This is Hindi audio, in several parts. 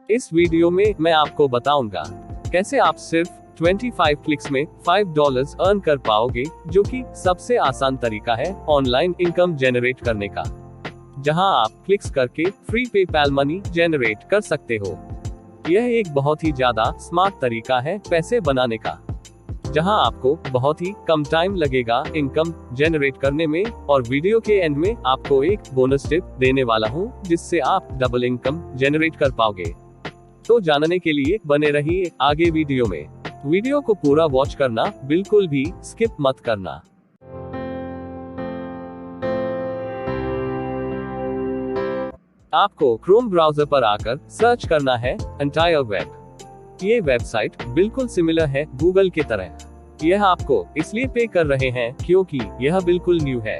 इस वीडियो में मैं आपको बताऊंगा कैसे आप सिर्फ 25 क्लिक्स में $5 अर्न कर पाओगे, जो कि सबसे आसान तरीका है ऑनलाइन इनकम जनरेट करने का, जहां आप क्लिक्स करके फ्री पेपैल मनी जनरेट कर सकते हो। यह एक बहुत ही ज्यादा स्मार्ट तरीका है पैसे बनाने का, जहां आपको बहुत ही कम टाइम लगेगा इनकम जनरेट करने में, और वीडियो के एंड में आपको एक बोनस टिप देने वाला हूं, जिससे आप डबल इनकम जनरेट कर पाओगे। तो जानने के लिए बने रहिए आगे वीडियो में। वीडियो को पूरा वॉच करना, बिल्कुल भी स्किप मत करना। आपको क्रोम ब्राउजर पर आकर सर्च करना है एंटायर वेब। ये वेबसाइट बिल्कुल सिमिलर है गूगल की तरह। यह आपको इसलिए पे कर रहे हैं क्योंकि यह बिल्कुल न्यू है।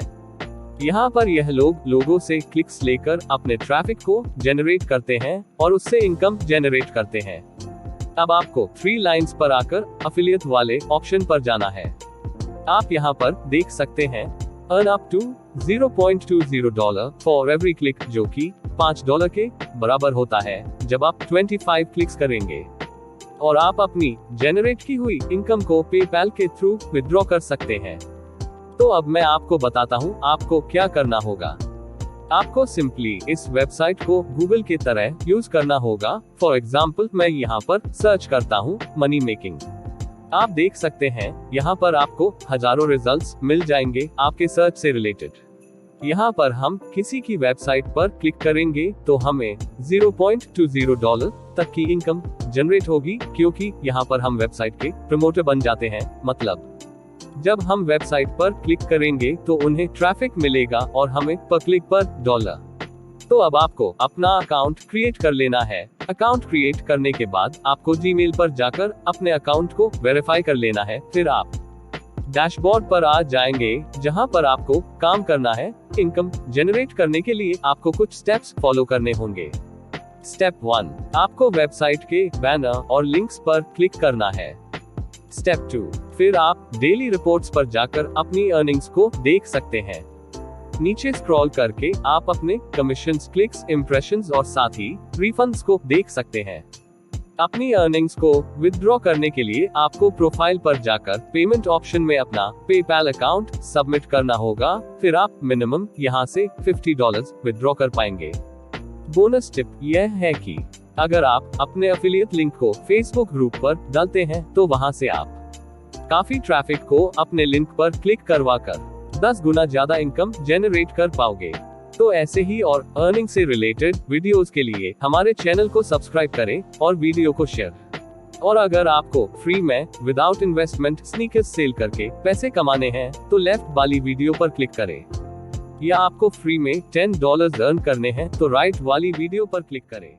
यहाँ पर यह लोगों से क्लिक्स लेकर अपने ट्रैफिक को जनरेट करते हैं और उससे इनकम जनरेट करते हैं। अब आपको 3 लाइंस पर आकर अफिलिएट वाले ऑप्शन पर जाना है। आप यहाँ पर देख सकते हैं earn up to $0.20 for every click, जो कि $5 के बराबर होता है जब आप 25 क्लिक्स करेंगे, और आप अपनी जनरेट की हुई इनकम को पेपैल के थ्रू विड्रॉ कर सकते हैं। तो अब मैं आपको बताता हूँ आपको क्या करना होगा। आपको सिंपली इस वेबसाइट को गूगल की तरह यूज करना होगा। फॉर एग्जाम्पल मैं यहाँ पर सर्च करता हूँ मनी मेकिंग। आप देख सकते हैं यहाँ पर आपको हजारों रिजल्ट्स मिल जाएंगे आपके सर्च से रिलेटेड। यहाँ पर हम किसी की वेबसाइट पर क्लिक करेंगे तो हमें $0.20 तक की इनकम जनरेट होगी, क्योंकि यहाँ पर हम वेबसाइट के प्रमोटर बन जाते हैं। मतलब जब हम वेबसाइट पर क्लिक करेंगे तो उन्हें ट्रैफिक मिलेगा और हमें पर क्लिक पर $। तो अब आपको अपना अकाउंट क्रिएट कर लेना है। अकाउंट क्रिएट करने के बाद आपको जीमेल पर जाकर अपने अकाउंट को वेरीफाई कर लेना है। फिर आप डैशबोर्ड पर आ जाएंगे, जहां पर आपको काम करना है। इनकम जनरेट करने के लिए आपको कुछ स्टेप्स फॉलो करने होंगे। स्टेप 1, आपको वेबसाइट के बैनर और लिंक्स पर क्लिक करना है। स्टेप 2, फिर आप डेली रिपोर्ट्स पर जाकर अपनी अर्निंग्स को देख सकते हैं। नीचे स्क्रॉल करके आप अपने कमीशंस, क्लिक्स, इंप्रेशंस और साथ ही रिफंड्स को देख सकते हैं। अपनी अर्निंग्स को विथड्रॉ करने के लिए आपको प्रोफाइल पर जाकर पेमेंट ऑप्शन में अपना पेपैल अकाउंट सबमिट करना होगा। फिर आप मिनिमम यहां से $50 विथड्रॉ कर पाएंगे। बोनस टिप यह है कि अगर आप अपने एफिलिएट लिंक को फेसबुक ग्रुप पर डालते हैं तो वहां से आप काफी ट्रैफिक को अपने लिंक पर क्लिक करवाकर 10 गुना ज्यादा इनकम जनरेट कर पाओगे। तो ऐसे ही और अर्निंग से रिलेटेड वीडियोस के लिए हमारे चैनल को सब्सक्राइब करें और वीडियो को शेयर। और अगर आपको फ्री में विदाउट इन्वेस्टमेंट स्नीकर्स सेल करके पैसे कमाने हैं तो लेफ्ट वाली वीडियो पर क्लिक करें, या आपको फ्री में $10 अर्न करने हैं तो राइट वाली वीडियो पर क्लिक करें।